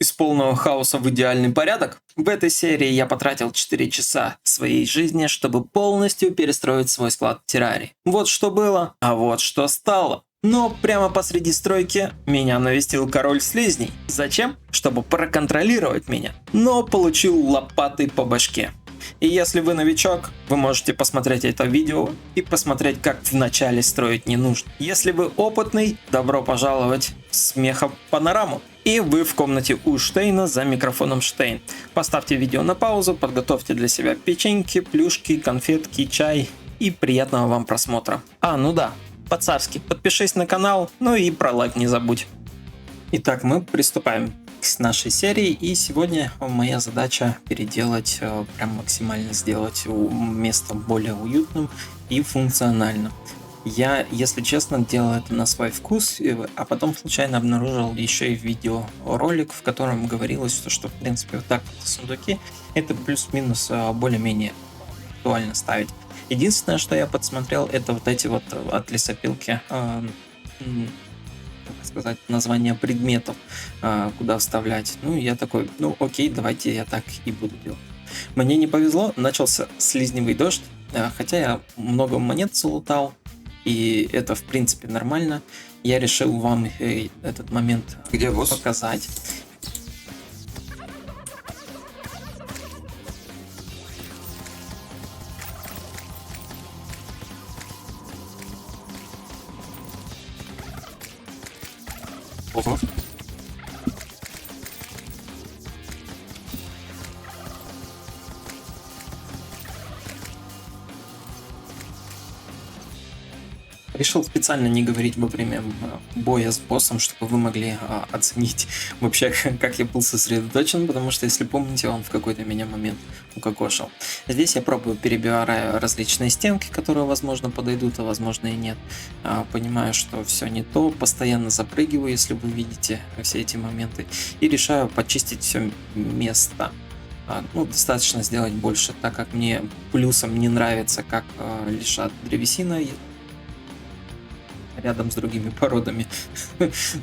Из полного хаоса в идеальный порядок? В этой серии я потратил 4 часа своей жизни, чтобы полностью перестроить свой склад террарий. Вот что было, а вот что стало. Но прямо посреди стройки меня навестил король слизней. Зачем? Чтобы проконтролировать меня. Но получил лопатой по башке. И если вы новичок, вы можете посмотреть это видео и посмотреть, как вначале строить не нужно. Если вы опытный, добро пожаловать в смехопанораму. И вы в комнате у Штейна за микрофоном Штейн. Поставьте видео на паузу, подготовьте для себя печеньки, плюшки, конфетки, чай и приятного вам просмотра. Ну да, по-царски подпишись на канал, ну и про лайк не забудь. Итак, мы приступаем к нашей серии, и сегодня моя задача переделать, прям максимально сделать место более уютным и функциональным. Я, если честно, делал это на свой вкус, а потом случайно обнаружил еще и видеоролик, в котором говорилось, что в принципе вот так вот сундуки это плюс-минус более-менее актуально ставить. Единственное, что я подсмотрел, это вот эти вот от лесопилки, как сказать, названия предметов, куда вставлять. Ну, я такой, ну окей, давайте я так и буду делать. Мне не повезло, начался слизневый дождь, хотя я много монет залутал, и это в принципе нормально. Я решил вам этот момент показать. Ого. Решил специально не говорить во время боя с боссом, чтобы вы могли оценить вообще, как я был сосредоточен, потому что, если помните, он в какой-то меня момент укокошил. Здесь я пробую, перебирая различные стенки, которые, возможно, подойдут, а возможно и нет. Понимаю, что все не то, постоянно запрыгиваю, если вы видите все эти моменты, и решаю почистить все место. Ну, достаточно сделать больше, так как мне плюсом не нравится, как лежат древесина рядом с другими породами.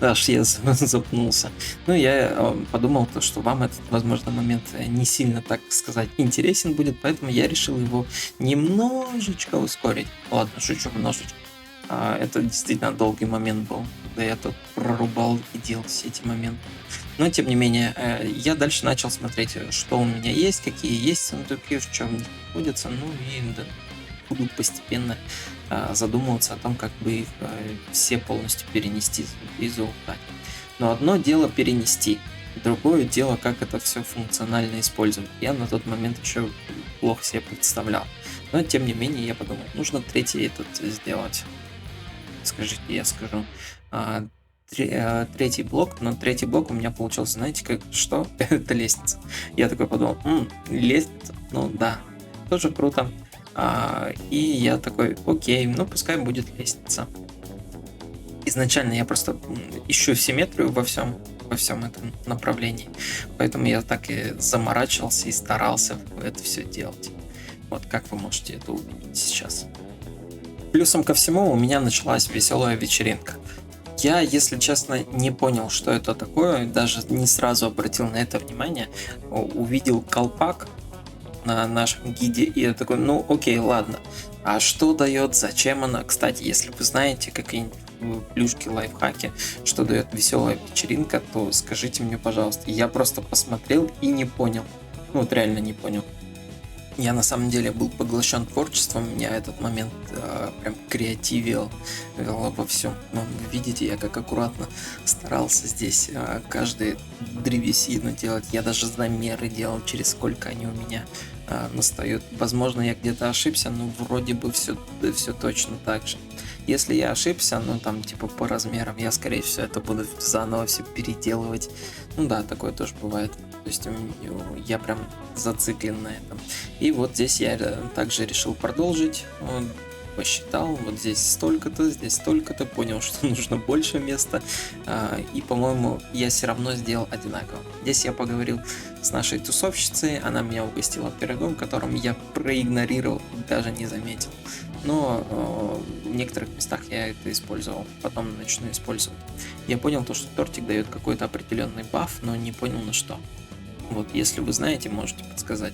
Аж я запнулся. Ну, я подумал, что вам этот, возможно, момент не сильно, так сказать, интересен будет, поэтому я решил его немножечко ускорить. Ладно, шучу, немножечко. Это действительно долгий момент был, когда я тут прорубал и делал все эти моменты. Но, тем не менее, я дальше начал смотреть, что у меня есть, какие есть сундуки, в чем находятся, ну и да, буду постепенно задумываться о том, как бы их все полностью перенести и залутать. Но одно дело перенести, другое дело, как это все функционально использовать. Я на тот момент еще плохо себе представлял. Но тем не менее я подумал, нужно третий этот сделать. Скажите, я скажу. Третий блок, но третий блок у меня получился, знаете, как что? Это лестница. Я такой подумал, лестница, ну да, тоже круто. И я такой, окей, ну пускай будет лестница. Изначально я просто ищу симметрию во всем этом направлении, поэтому я так и заморачивался и старался это все делать. Вот как вы можете это увидеть сейчас. Плюсом ко всему у меня началась веселая вечеринка. Я, если честно, не понял, что это такое, даже не сразу обратил на это внимание. Увидел колпак на нашем гиде, и я такой, ну окей, ладно. А что дает, зачем она? Кстати, если вы знаете какие-нибудь плюшки, лайфхаки, что дает веселая вечеринка, то скажите мне, пожалуйста. Я просто посмотрел и не понял. Ну вот реально не понял. Я на самом деле был поглощен творчеством, меня этот момент прям креативил во всем. Но вы видите, я как аккуратно старался здесь каждую древесину делать. Я даже замеры делал, через сколько они у меня настают. Возможно, я где-то ошибся, но вроде бы все точно так же. Если я ошибся, ну там типа по размерам, я скорее всего это буду заново все переделывать. Ну да, такое тоже бывает. То есть я прям зациклен на этом. И вот здесь я также решил продолжить. Посчитал, вот здесь столько-то, понял, что нужно больше места. И, по-моему, я все равно сделал одинаково. Здесь я поговорил с нашей тусовщицей, она меня угостила пирогом, которым я проигнорировал, даже не заметил. но в некоторых местах я это использовал, потом начну использовать. Я понял то, что тортик дает какой-то определенный баф, но не понял на что. Вот, если вы знаете, можете подсказать.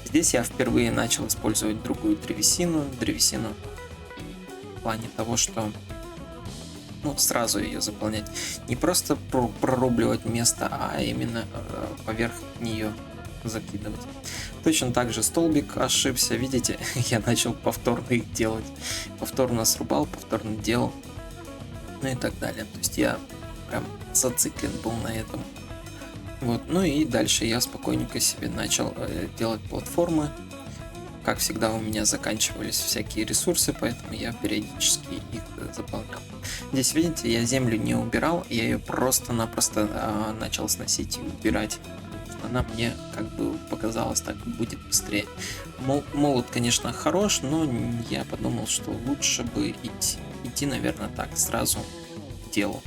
Здесь я впервые начал использовать другую древесину. Древесину в плане того, что сразу ее заполнять. Не просто прорубливать место, а именно поверх нее закидывать. Точно так же столбик ошибся. Видите, я начал повторно их делать. Повторно срубал, повторно делал. Ну и так далее. То есть я прям зациклен был на этом. Вот, ну и дальше я спокойненько себе начал делать платформы. Как всегда, у меня заканчивались всякие ресурсы, поэтому я периодически их заполнял. Здесь, видите, я землю не убирал, я ее просто-напросто начал сносить и убирать. Она мне как бы показалось, так будет быстрее. Молот, конечно, хорош, но я подумал, что лучше бы идти, наверное, так, сразу к делу.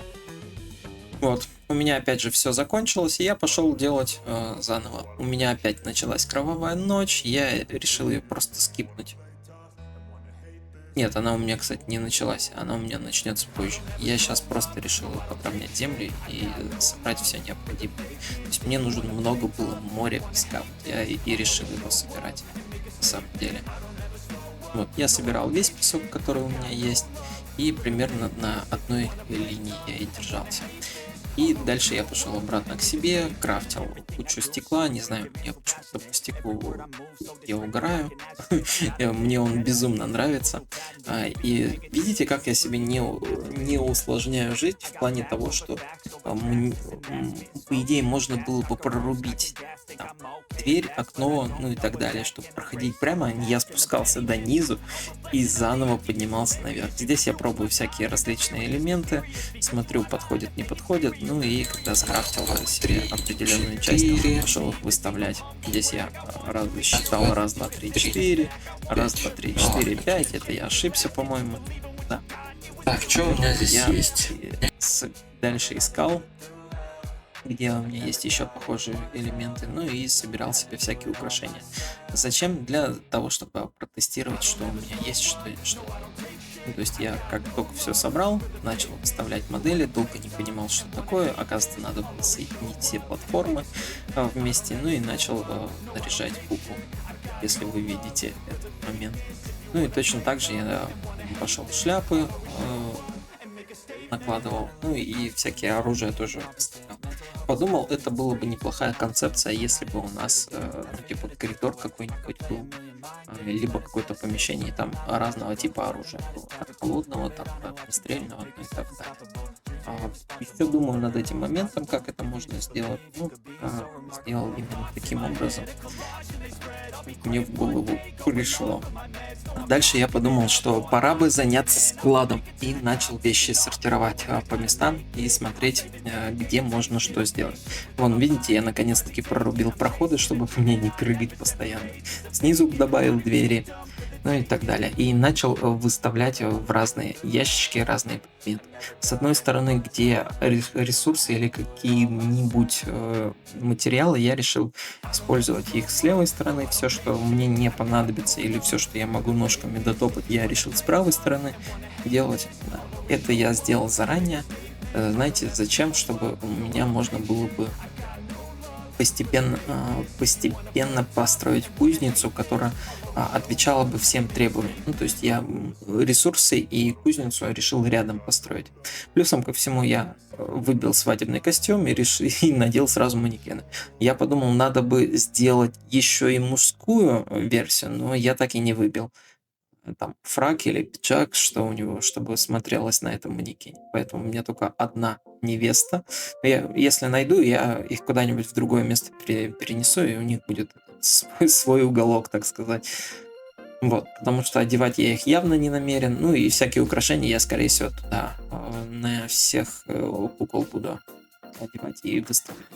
Вот, у меня опять же все закончилось, и я пошел делать заново. У меня опять началась кровавая ночь, я решил ее просто скипнуть. Нет, она у меня, кстати, не началась, она у меня начнется позже. Я сейчас просто решил подровнять землю и собрать все необходимое. То есть мне нужно много было моря песка, я и решил его собирать, на самом деле. Вот, я собирал весь песок, который у меня есть, и примерно на одной линии я и держался. И дальше я пошел обратно к себе, крафтил кучу стекла, не знаю, я почему-то по стеклу я угораю, мне он безумно нравится. И видите, как я себе не усложняю жить в плане того, что по идее можно было бы прорубить там, дверь, окно, ну и так далее, чтобы проходить прямо, а не я спускался до низу и заново поднимался наверх. Здесь я пробую всякие различные элементы, смотрю, подходят, не подходят, ну и когда скрафтил себе определенную часть, пошел их выставлять. Здесь я считал раз, два, три, четыре, раз, два, три, четыре, пять, это я ошибся, по-моему, да. Так, что у меня здесь Я есть? дальше искал, где у меня есть еще похожие элементы, ну и собирал себе всякие украшения. Зачем? Для того, чтобы протестировать, что у меня есть, что. Ну, то есть я как только все собрал, начал выставлять модели, долго не понимал, что такое. Оказывается, надо было соединить все платформы вместе, ну и начал наряжать куклу, если вы видите этот момент. Ну и точно так же я пошел в шляпы, накладывал, ну и всякие оружия тоже выставлял. Подумал, это было бы неплохая концепция, если бы у нас типа коридор какой-нибудь был, либо какое-то помещение, там разного типа оружия было, от холодного, там, от огнестрельного, ну и так далее. Еще думаю над этим моментом, как это можно сделать. Ну, сделал именно таким образом. Мне в голову пришло. Дальше я подумал, что пора бы заняться складом, и начал вещи сортировать по местам и смотреть, где можно что сделать. Вон, видите, я наконец-таки прорубил проходы, чтобы мне не прыгать постоянно. Снизу добавил двери, ну и так далее. И начал выставлять в разные ящички разные предметы. С одной стороны, где ресурсы или какие-нибудь материалы, я решил использовать их с левой стороны. Все, что мне не понадобится, или все, что я могу ножками дотопать, я решил с правой стороны делать. Это я сделал заранее. Знаете, зачем? Чтобы у меня можно было бы постепенно построить кузницу, которая отвечала бы всем требованиям. Ну, то есть я ресурсы и кузницу решил рядом построить. Плюсом ко всему я выбил свадебный костюм и надел сразу манекены. Я подумал, надо бы сделать еще и мужскую версию, но я так и не выбил. Там фрак или пиджак, что у него, чтобы смотрелось на этом манекене. Поэтому у меня только одна невеста. Если найду, я их куда-нибудь в другое место перенесу, и у них будет свой уголок, так сказать. Вот, потому что одевать я их явно не намерен. Ну и всякие украшения я, скорее всего, туда на всех кукол буду одевать и выставлять.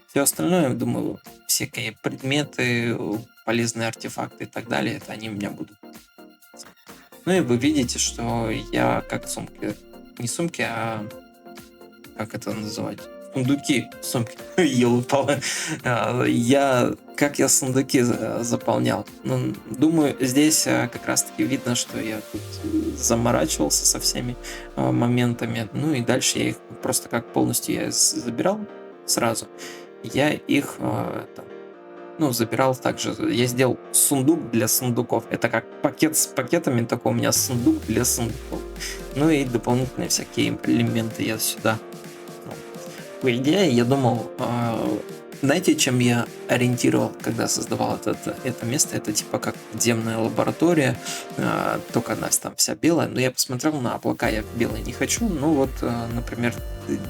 Все остальное, думаю, всякие предметы, полезные артефакты и так далее, это они у меня будут. Ну и вы видите, что я как сумки, не сумки, а как это называть, сундуки, сумки, елы-палы. Как я сундуки заполнял? Ну, думаю, здесь как раз-таки видно, что я тут заморачивался со всеми моментами. Ну и дальше я их просто как полностью я забирал сразу. Я их ну, забирал также. Я сделал сундук для сундуков. Это как пакет с пакетами, такой у меня сундук для сундуков. Ну и дополнительные всякие элементы я сюда. Ну, по идее, я думал, знаете, чем я ориентировал, когда создавал это место? Это типа как подземная лаборатория, только она там вся белая. Но я посмотрел на облака, я белый не хочу. Ну вот, например,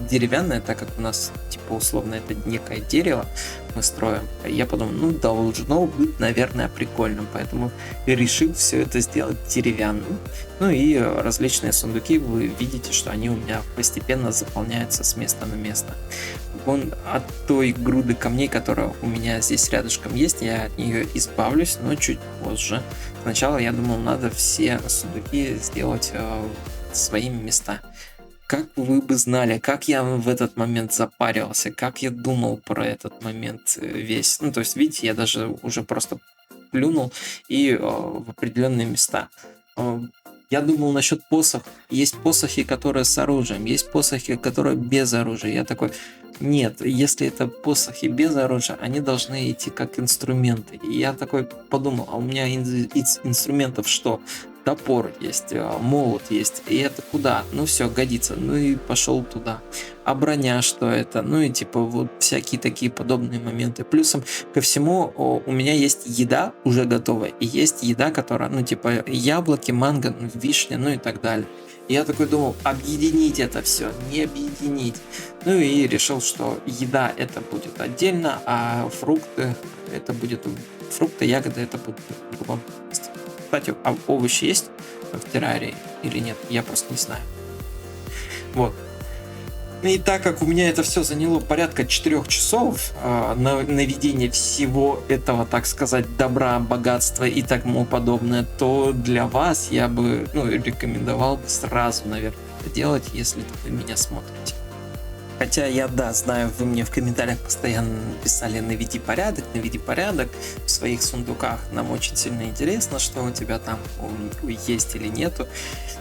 деревянная, так как у нас типа условно это некое дерево мы строим, я подумал, ну должно быть, наверное, прикольным, поэтому решил все это сделать деревянным. Ну и различные сундуки, вы видите, что они у меня постепенно заполняются с места на место. Вон от той груды камней, которая у меня здесь рядышком есть, я от нее избавлюсь, но чуть позже. Сначала я думал, надо все сундуки сделать своими места. Как вы бы знали, как я в этот момент запарился, как я думал про этот момент весь. Ну, то есть, видите, я даже уже просто плюнул и в определенные места. Я думал насчет посохов. Есть посохи, которые с оружием, есть посохи, которые без оружия. Я такой, нет, если это посохи без оружия, они должны идти как инструменты. И я такой подумал, а у меня из инструментов что? Топор есть, молот есть, и это куда? Ну все, годится, ну и пошел туда. А броня что это? Ну и типа вот всякие такие подобные моменты. Плюсом ко всему у меня есть еда уже готовая, и есть еда, которая, ну типа яблоки, манго, вишня, ну и так далее. И я такой думал, объединить это все, не объединить. Ну и решил, что еда это будет отдельно, а фрукты это будет, фрукты, ягоды это будет в другом месте. Кстати, а овощи есть в террарии или нет? Я просто не знаю. Вот. И так как у меня это все заняло порядка 4 часов на наведение всего этого, так сказать, добра, богатства и тому подобное, то для вас я бы рекомендовал бы сразу, наверное, это делать, если вы меня смотрите. Хотя я, да, знаю, вы мне в комментариях постоянно писали наведи порядок в своих сундуках. Нам очень сильно интересно, что у тебя там есть или нету.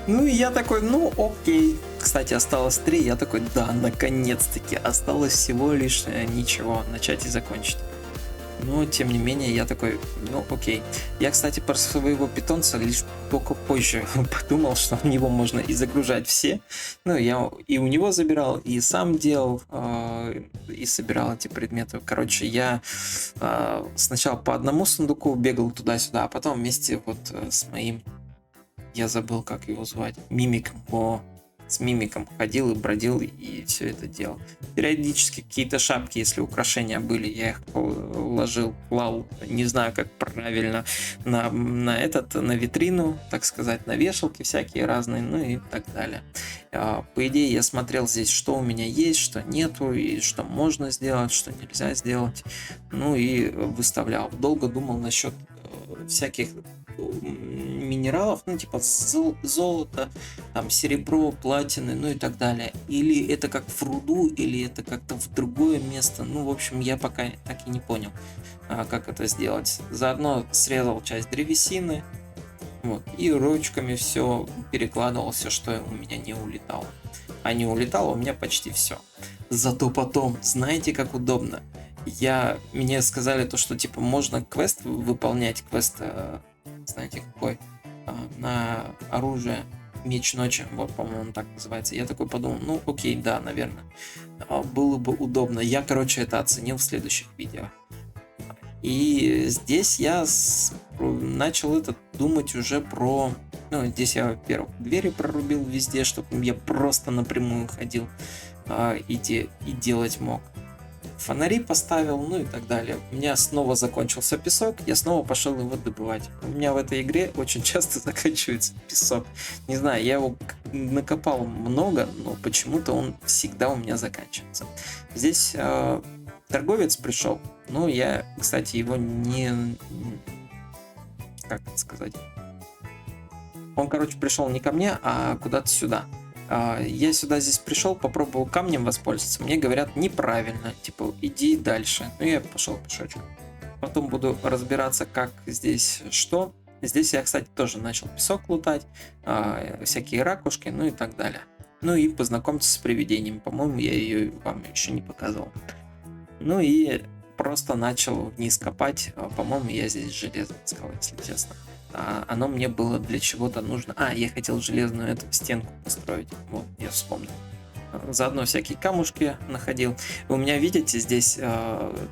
Ну и я такой, ну окей. Кстати, осталось 3, я такой, да, наконец-таки. Осталось всего лишь ничего, начать и закончить. Но, тем не менее, я такой, ну окей. Я, кстати, про своего питомца лишь только позже подумал, что в него можно и загружать все. Ну, я и у него забирал, и сам делал, и собирал эти предметы. Короче, я сначала по одному сундуку бегал туда-сюда, а потом вместе вот с моим, я забыл, как его звать, мимиком, с мимиком ходил и бродил и все это делал. Периодически какие-то шапки, если украшения были, я их клал, не знаю как правильно, на витрину, так сказать, на вешалки всякие разные, ну и так далее. По идее, я смотрел здесь, что у меня есть, что нету, и что можно сделать, что нельзя сделать, ну и выставлял. Долго думал насчет всяких минералов, ну типа золото, там серебро, платины, ну и так далее. Или это как в руду, или это как-то в другое место. Ну, в общем, я пока так и не понял, как это сделать. Заодно срезал часть древесины, вот, и ручками все перекладывал, все, что у меня не улетало. А не улетало у меня почти все. Зато потом, знаете, как удобно. Мне сказали то, что типа можно квест выполнять, знаете какой, на оружие Меч Ночи, вот, по-моему, так называется. Я такой подумал, ну окей, да, наверное, было бы удобно. Я, короче, это оценил в следующих видео. И здесь я начал думать уже про... Ну, здесь я, во-первых, двери прорубил везде, чтобы я просто напрямую ходил и делать мог. Фонари поставил, ну и так далее. У меня снова закончился песок, я снова пошел его добывать. У меня в этой игре очень часто заканчивается песок. Не знаю, я его накопал много, но почему-то он всегда у меня заканчивается. Здесь торговец пришел, но я, кстати, его не... Как это сказать? Он, короче, пришел не ко мне, а куда-то сюда. Я сюда здесь пришел, попробовал камнем воспользоваться. Мне говорят неправильно, типа иди дальше. Ну я пошел пешочком. Потом буду разбираться, как здесь что. Здесь я, кстати, тоже начал песок лутать, всякие ракушки, ну и так далее. Ну и познакомьтесь с привидением. По-моему, я ее вам еще не показывал. Ну и просто начал вниз копать. По-моему, я здесь железо искал, если честно. Оно мне было для чего-то нужно. Я хотел железную эту стенку построить. Вот, я вспомнил. Заодно всякие камушки находил. У меня, видите, здесь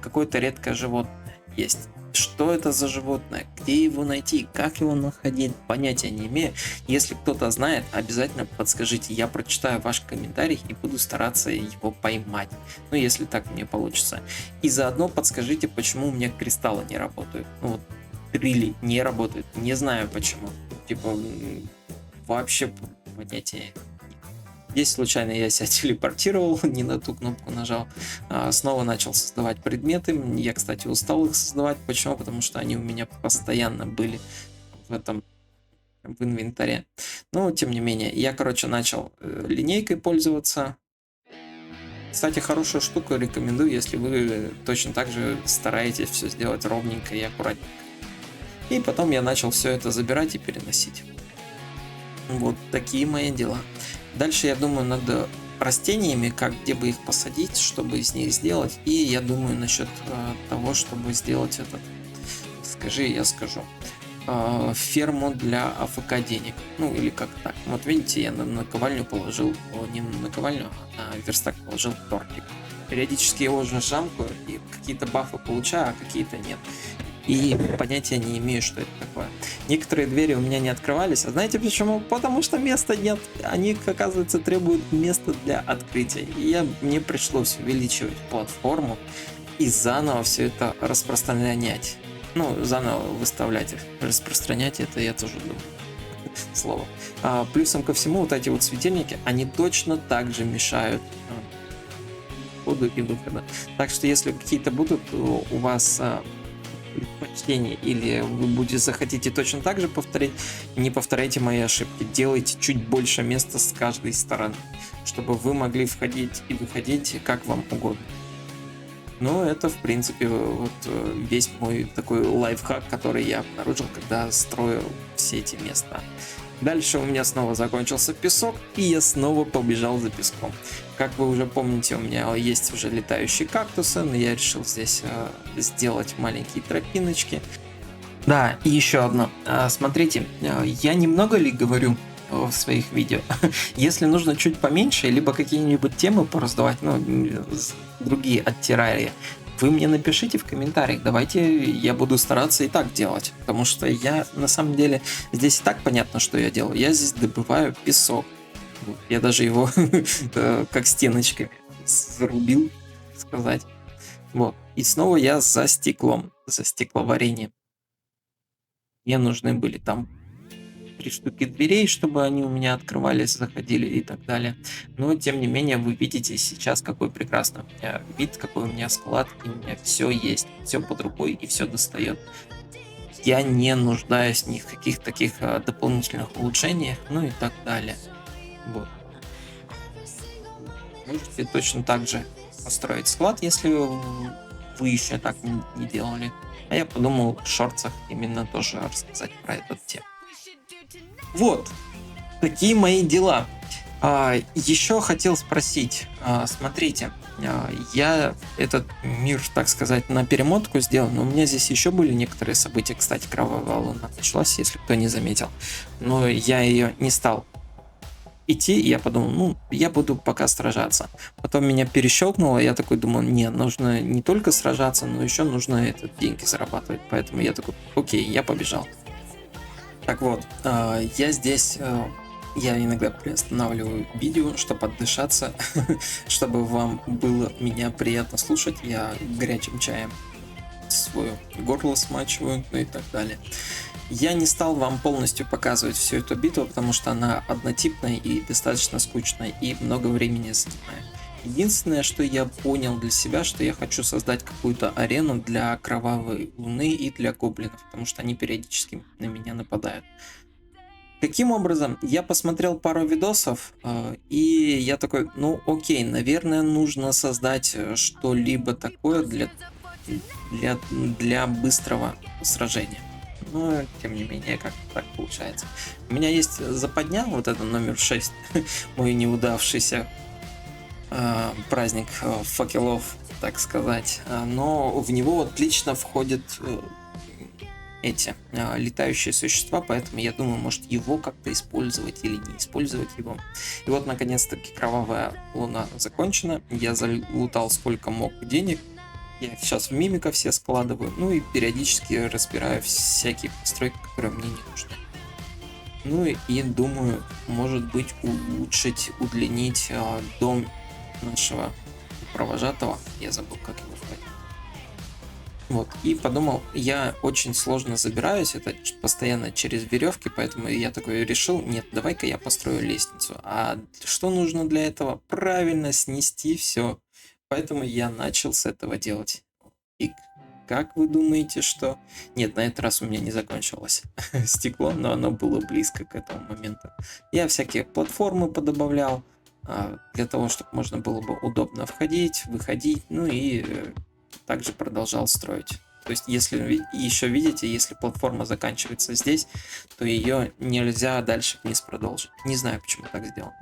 какое-то редкое животное есть. Что это за животное? Где его найти? Как его находить? Понятия не имею. Если кто-то знает, обязательно подскажите. Я прочитаю ваш комментарий и буду стараться его поймать. Ну, если так мне получится. И заодно подскажите, почему у меня кристаллы не работают. Ну, вот, дрили не работают. Не знаю почему. Типа, вообще понятия. Здесь случайно я себя телепортировал, не на ту кнопку нажал. Снова начал создавать предметы. Я, кстати, устал их создавать. Почему? Потому что они у меня постоянно были в инвентаре. Но, тем не менее, я, короче, начал линейкой пользоваться. Кстати, хорошую штуку рекомендую, если вы точно так же стараетесь все сделать ровненько и аккуратненько. И потом я начал все это забирать и переносить. Вот такие мои дела. Дальше я думаю над растениями, где бы их посадить, чтобы из них сделать. И я думаю насчет того, чтобы сделать скажи, я скажу, ферму для АФК денег. Ну или как так. Вот видите, я на наковальню положил, не на наковальню, а на верстак положил тортик. Периодически его уже жамкаю и какие-то бафы получаю, а какие-то нет. И понятия не имею, что это такое. Некоторые двери у меня не открывались. А знаете почему? Потому что места нет. Они, оказывается, требуют места для открытия. И мне пришлось увеличивать платформу и заново все это распространять. Ну, заново выставлять их. Распространять это я тоже думаю. Слово. Плюсом ко всему, вот эти вот светильники, они точно так же мешают входу и выходу. Так что если какие-то будут у вас предпочтения или вы захотите точно так же повторить, не повторяйте мои ошибки, делайте чуть больше места с каждой стороны, чтобы вы могли входить и выходить как вам угодно. Ну, это, в принципе, вот весь мой такой лайфхак, который я обнаружил, когда строил все эти места. Дальше у меня снова закончился песок, и я снова побежал за песком. Как вы уже помните, у меня есть уже летающие кактусы, но я решил здесь сделать маленькие тропиночки. Да, и еще одно. Смотрите, я немного ли говорю в своих видео? Если нужно чуть поменьше, либо какие-нибудь темы пораздавать, ну, другие от террария, вы мне напишите в комментариях, давайте я буду стараться и так делать, потому что я на самом деле здесь и так понятно, что я делаю. Я здесь добываю песок. Я даже его как стеночками зарубил, сказать. Вот. И снова я за стеклом, за стекловарением. Мне нужны были там 3 штуки дверей, чтобы они у меня открывались, заходили и так далее. Но, тем не менее, вы видите сейчас, какой прекрасный у меня вид, какой у меня склад, и у меня все есть, все под рукой и все достает. Я не нуждаюсь ни в каких таких дополнительных улучшениях, ну и так далее. Вот. Можете точно так же построить склад, если вы еще так не делали. А я подумал в шортсах именно тоже рассказать про эту тему. Вот, такие мои дела. Еще хотел спросить, смотрите, я этот мир, так сказать, на перемотку сделал, но у меня здесь еще были некоторые события. Кстати, кровавая луна началась, если кто не заметил, но я ее не стал идти, и я подумал, ну, я буду пока сражаться. Потом меня перещелкнуло, я такой думаю, не, нужно не только сражаться, но еще нужно деньги зарабатывать, поэтому я такой, окей, я побежал. Так вот, я здесь, я иногда приостанавливаю видео, чтобы отдышаться, чтобы вам было меня приятно слушать. Я горячим чаем свое горло смачиваю, ну и так далее. Я не стал вам полностью показывать всю эту битву, потому что она однотипная и достаточно скучная, и много времени занимает. Единственное, что я понял для себя, что я хочу создать какую-то арену для кровавой луны и для гоблинов, потому что они периодически на меня нападают. Каким образом? Я посмотрел пару видосов, и я такой, ну окей, наверное, нужно создать что-либо такое для, для быстрого сражения. Но, тем не менее, как так получается. У меня есть западня, вот это номер 6, мой неудавшийся праздник факелов, так сказать. Но в него отлично входят эти летающие существа, поэтому я думаю, может его как-то использовать или не использовать его. И вот, наконец-таки, кровавая луна закончена. Я залутал сколько мог денег. Я их сейчас в мимика все складываю, ну и периодически разбираю всякие постройки, которые мне не нужны. Ну и думаю, может быть, улучшить, удлинить дом нашего провожатого. Я забыл, как его звать. Вот, и подумал, я очень сложно забираюсь, это постоянно через веревки, поэтому я такой решил, нет, давай-ка я построю лестницу. А что нужно для этого? Правильно снести все. Поэтому я начал с этого делать. И как вы думаете, что... Нет, на этот раз у меня не закончилось стекло, но оно было близко к этому моменту. Я всякие платформы подобавлял, для того, чтобы можно было бы удобно входить, выходить, ну и также продолжал строить. То есть, если еще видите, если платформа заканчивается здесь, то ее нельзя дальше вниз продолжить. Не знаю, почему так сделано.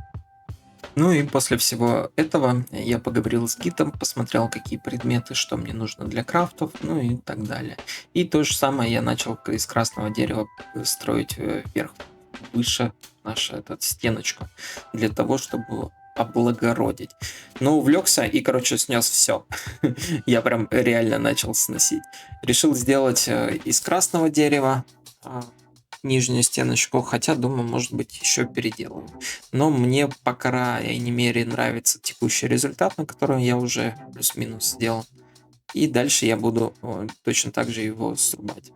Ну и после всего этого я поговорил с гидом, посмотрел, какие предметы, что мне нужно для крафтов, ну и так далее. И то же самое я начал из красного дерева строить вверх, выше нашу эту стеночку, для того, чтобы облагородить. Но увлекся и, короче, снес все. Я прям реально начал сносить. Решил сделать из красного дерева нижнюю стеночку, хотя, думаю, может быть, еще переделаю. Но мне по крайней мере нравится текущий результат, на котором я уже плюс-минус сделал. И дальше я буду точно так же его срубать.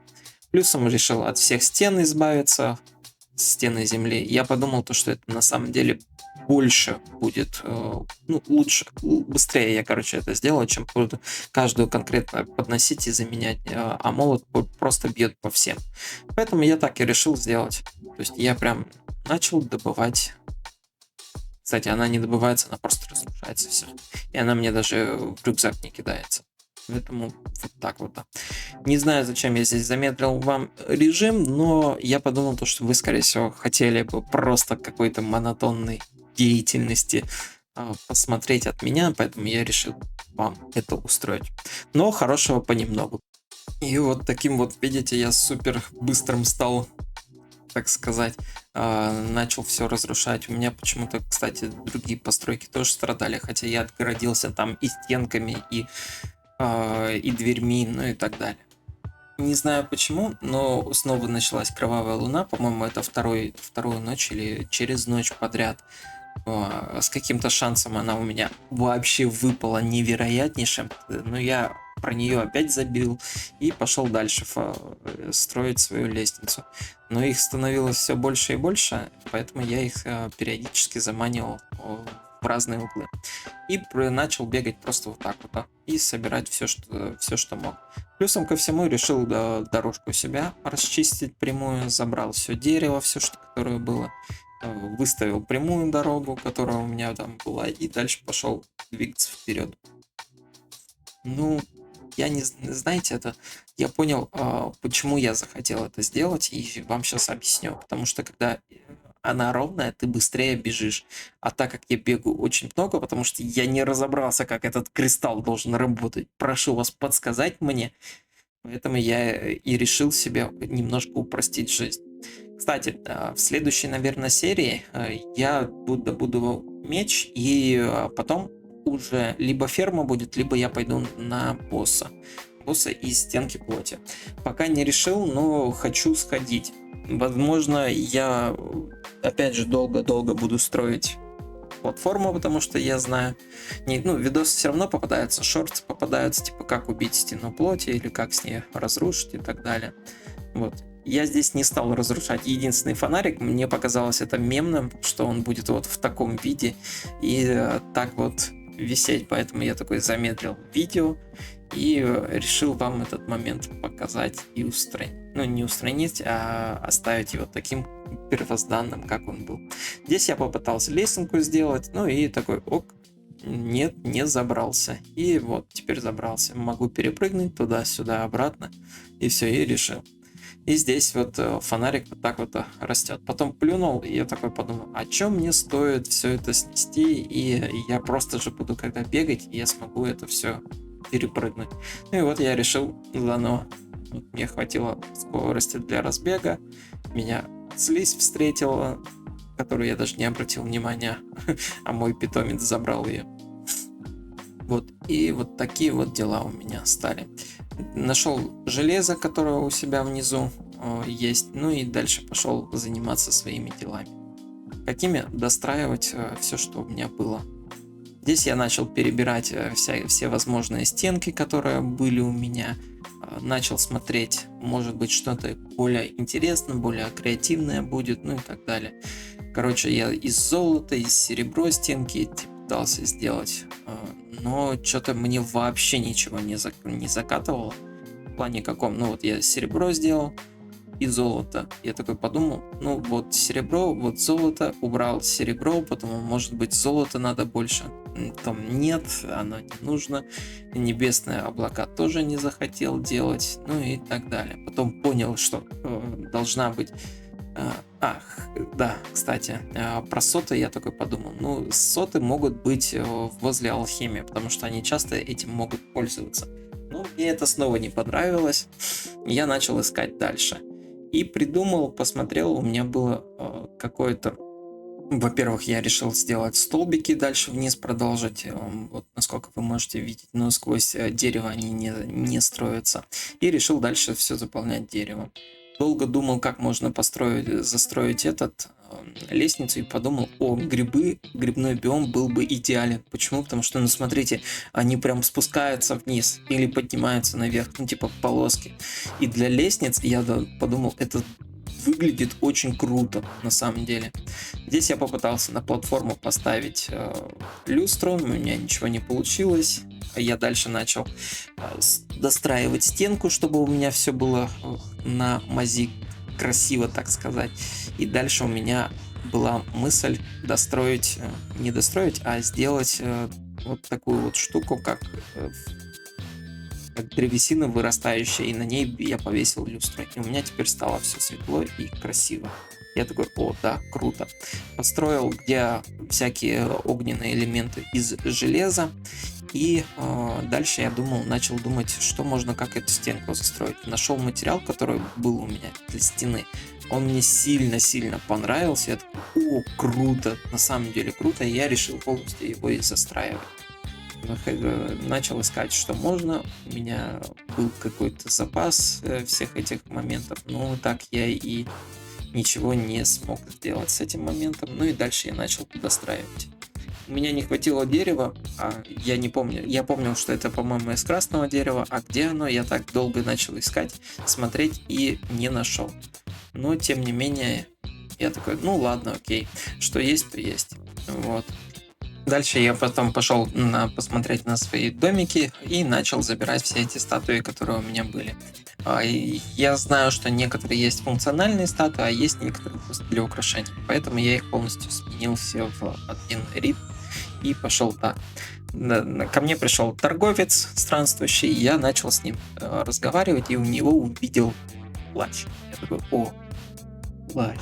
Плюсом решил от всех стен избавиться, стены земли. Я подумал, что это на самом деле больше будет, ну, лучше, быстрее я, короче, это сделаю, чем буду каждую конкретно подносить и заменять, а молот просто бьет по всем. Поэтому я так и решил сделать. То есть я прям начал добывать. Кстати, она не добывается, она просто разрушается все. И она мне даже в рюкзак не кидается. Поэтому вот так вот. Не знаю, зачем я здесь замедлил вам режим, но я подумал, что вы, скорее всего, хотели бы просто какой-то монотонной деятельности посмотреть от меня, поэтому я решил вам это устроить. Но хорошего понемногу. И вот таким вот, видите, я супер быстрым стал, так сказать, начал все разрушать. У меня почему-то, кстати, другие постройки тоже страдали, хотя я отгородился там и стенками, и дверьми, ну и так далее. Не знаю почему, но снова началась кровавая луна. По-моему, это вторую ночь или через ночь подряд. С каким-то шансом она у меня вообще выпала невероятнейшим. Но я про нее опять забил и пошел дальше строить свою лестницу. Но их становилось все больше и больше, поэтому я их периодически заманивал в разные углы. И начал бегать просто вот так вот, и собирать все, что мог. Плюсом ко всему решил дорожку себя расчистить прямую, забрал все дерево, все, которое было, выставил прямую дорогу, которая у меня там была, и дальше пошел двигаться вперед. Ну, я не знаете, это я понял, почему я захотел это сделать, и вам сейчас объясню. Потому что когда она ровная, ты быстрее бежишь. А так как я бегаю очень много, потому что я не разобрался, как этот кристалл должен работать, прошу вас подсказать мне. Поэтому я и решил себе немножко упростить жизнь. Кстати, в следующей, наверное, серии я добуду меч, и потом уже либо ферма будет, либо я пойду на босса из стенки плоти. Пока не решил, но хочу сходить. Возможно, я опять же долго-долго буду строить платформу, потому что я знаю, видосы все равно попадаются, шорты попадаются, типа как убить стену плоти или как с ней разрушить и так далее. Вот. Я здесь не стал разрушать единственный фонарик, мне показалось это мемным, что он будет вот в таком виде и так вот висеть, поэтому я такой замедлил видео И решил вам этот момент показать и устранить. Ну, не устранить, а оставить его таким первозданным, как он был. Здесь я попытался лесенку сделать, ну и такой, ок, нет, не забрался. И вот, теперь забрался. Могу перепрыгнуть туда-сюда, обратно. И все, и решил. И здесь вот фонарик вот так вот растет. Потом плюнул, и я такой подумал, а чем мне стоит все это снести, и я просто же буду когда бегать, и я смогу это все перепрыгнуть. Ну и вот я решил заново. Вот мне хватило скорости для разбега. Меня слизь встретила, которую я даже не обратил внимания, а мой питомец забрал ее. Вот, и вот такие вот дела у меня стали. Нашел железо, которое у себя внизу есть, ну и дальше пошел заниматься своими делами. Какими? Достраивать все, что у меня было. Здесь я начал перебирать все возможные стенки, которые были у меня. Начал смотреть, может быть, что-то более интересное, более креативное будет, ну и так далее. Короче, я из золота, из серебра стенки пытался сделать, но что-то мне вообще ничего не закатывало. В плане каком? Ну вот я серебро сделал и золото. Я такой подумал, ну вот серебро, вот золото, убрал серебро, потом, может быть, золото надо больше. Там нет, оно не нужно. Небесные облака тоже не захотел делать, ну и так далее. Потом понял, что должна быть... да, кстати, про соты я такой подумал. Ну, соты могут быть возле алхимии, потому что они часто этим могут пользоваться. Но мне это снова не понравилось. Я начал искать дальше. И придумал, посмотрел, у меня было какое-то... Во-первых, я решил сделать столбики, дальше вниз продолжить, вот насколько вы можете видеть, но сквозь дерево они не строятся. И решил дальше все заполнять деревом. Долго думал, как можно застроить лестницу, и подумал, грибной биом был бы идеален. Почему? Потому что, ну смотрите, они прям спускаются вниз или поднимаются наверх, ну типа полоски. И для лестниц я подумал, это выглядит очень круто на самом деле. Здесь я попытался на платформу поставить люстру, но у меня ничего не получилось. Я дальше начал достраивать стенку, чтобы у меня все было на мази красиво, так сказать. И дальше у меня была мысль не достроить, а сделать вот такую вот штуку, как древесина вырастающая, и на ней я повесил люстру. И у меня теперь стало все светло и красиво. Я такой, да, круто. Построил где всякие огненные элементы из железа. И дальше я начал думать, что можно, как эту стенку застроить. Нашел материал, который был у меня для стены. Он мне сильно-сильно понравился. Я такой, круто, на самом деле круто. И я решил полностью его и застраивать. Начал искать, что можно. У меня был какой-то запас всех этих моментов. Но так я и ничего не смог сделать с этим моментом. Ну и дальше я начал достраивать. У меня не хватило дерева, я не помню. Я помнил, что это, по-моему, из красного дерева, а где оно, я так долго начал искать, смотреть и не нашел. Но, тем не менее, я такой, ну ладно, окей, что есть, то есть. Вот. Дальше я потом пошел посмотреть на свои домики и начал забирать все эти статуи, которые у меня были. Я знаю, что некоторые есть функциональные статуи, а есть некоторые просто для украшения. Поэтому я их полностью сменил все в один ряд и пошел так. Ко мне пришел торговец странствующий, я начал с ним разговаривать и у него увидел плащ. Я такой, плащ.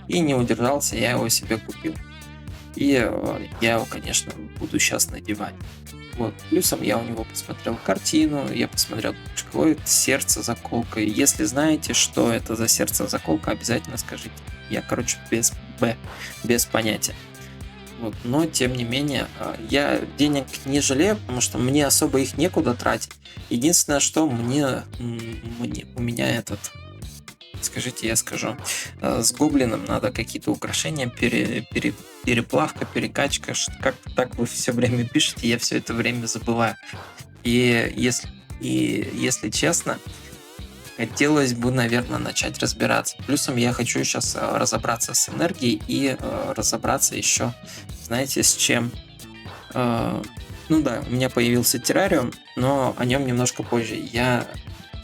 И не удержался, я его себе купил. И я его, конечно, буду сейчас надевать. Вот. Плюсом я у него посмотрел картину, я посмотрел, что это сердце-заколка. Если знаете, что это за сердце-заколка, обязательно скажите. Я, без понятия. Вот. Но, тем не менее, я денег не жалею, потому что мне особо их некуда тратить. Единственное, что у меня скажите, я скажу, с гоблином надо какие-то украшения, переплавка, перекачка, как-то так вы все время пишете, я все это время забываю. И если честно, хотелось бы, наверное, начать разбираться. Плюсом я хочу сейчас разобраться с энергией и разобраться еще, знаете, с чем? Ну да, у меня появился террариум, но о нем немножко позже. Я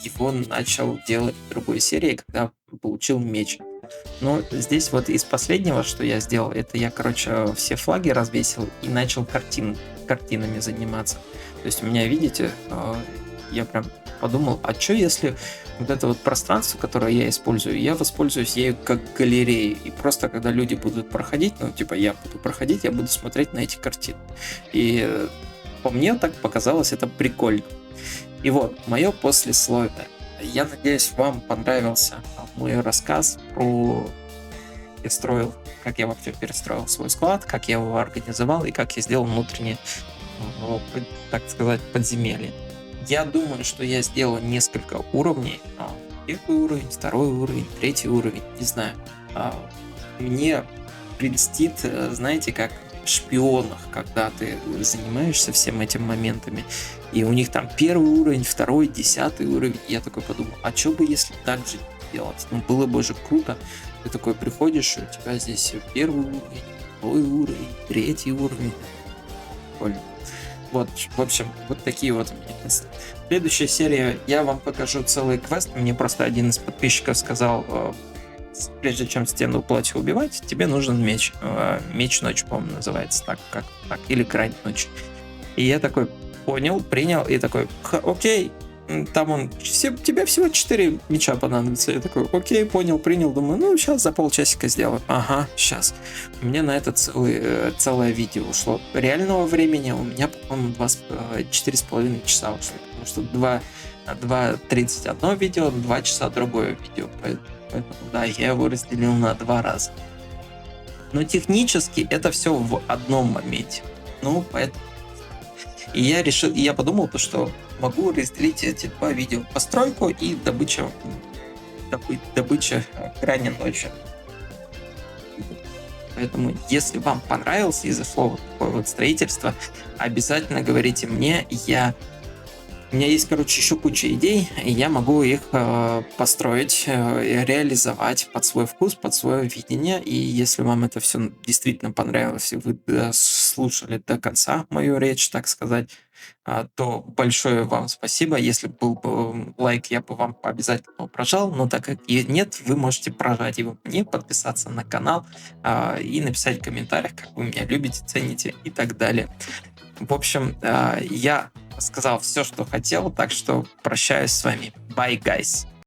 его начал делать в другой серии, когда получил меч. Но здесь вот из последнего, что я сделал, это я, короче, все флаги развесил и начал картинами заниматься. То есть у меня, видите, я прям подумал, а что если вот это вот пространство, которое я использую, я воспользуюсь ею как галереей. И просто когда люди будут проходить, ну, типа, я буду проходить, я буду смотреть на эти картины. И по мне так показалось это прикольно. И вот, мое послесловие. Я надеюсь, вам понравился мой рассказ про я строил, как я вообще перестроил свой склад, как я его организовал и как я сделал внутреннее, так сказать, подземелье. Я думаю, что я сделал несколько уровней. Первый уровень, второй уровень, третий уровень, не знаю. Мне предстит, знаете, как в шпионах, когда ты занимаешься всем этим моментами, и у них там первый уровень, второй, 10 уровень. И я такой подумал, а что бы если так же делать? Ну, было бы же круто. Ты такой приходишь, и у тебя здесь первый уровень, второй уровень, третий уровень. Прикольно. Вот, в общем, вот такие вот у меня мысли. Следующая серия, я вам покажу целый квест. Мне просто один из подписчиков сказал, прежде чем стену платья убивать, тебе нужен меч. Меч ночи, по-моему, называется так, как так, или грань ночи. И я такой понял, принял, и такой, окей, там тебе всего 4 меча понадобится. Я такой, окей, понял, принял, думаю, ну, сейчас за полчасика сделаю. Ага, сейчас. У меня на это целое видео ушло. Реального времени у меня, по-моему, 4,5 часа ушло, потому что 2:30 одно видео, 2 часа другое видео. Поэтому, да, я его разделил на 2 раза. Но технически это все в одном моменте. Ну, поэтому... И я подумал, что могу разделить эти 2 видео. Постройку и добыча грани ночи. Поэтому, если вам понравилось и зашло вот такое вот строительство, обязательно говорите мне. У меня есть, короче, еще куча идей, и я могу их построить, реализовать под свой вкус, под свое видение. И если вам это все действительно понравилось, и вы слушали до конца мою речь, так сказать, то большое вам спасибо. Если был бы лайк, я бы вам обязательно его прожал, но так как нет, вы можете прожать его мне, подписаться на канал и написать в комментариях, как вы меня любите, цените и так далее. В общем, я сказал все, что хотел, так что прощаюсь с вами. Bye, guys!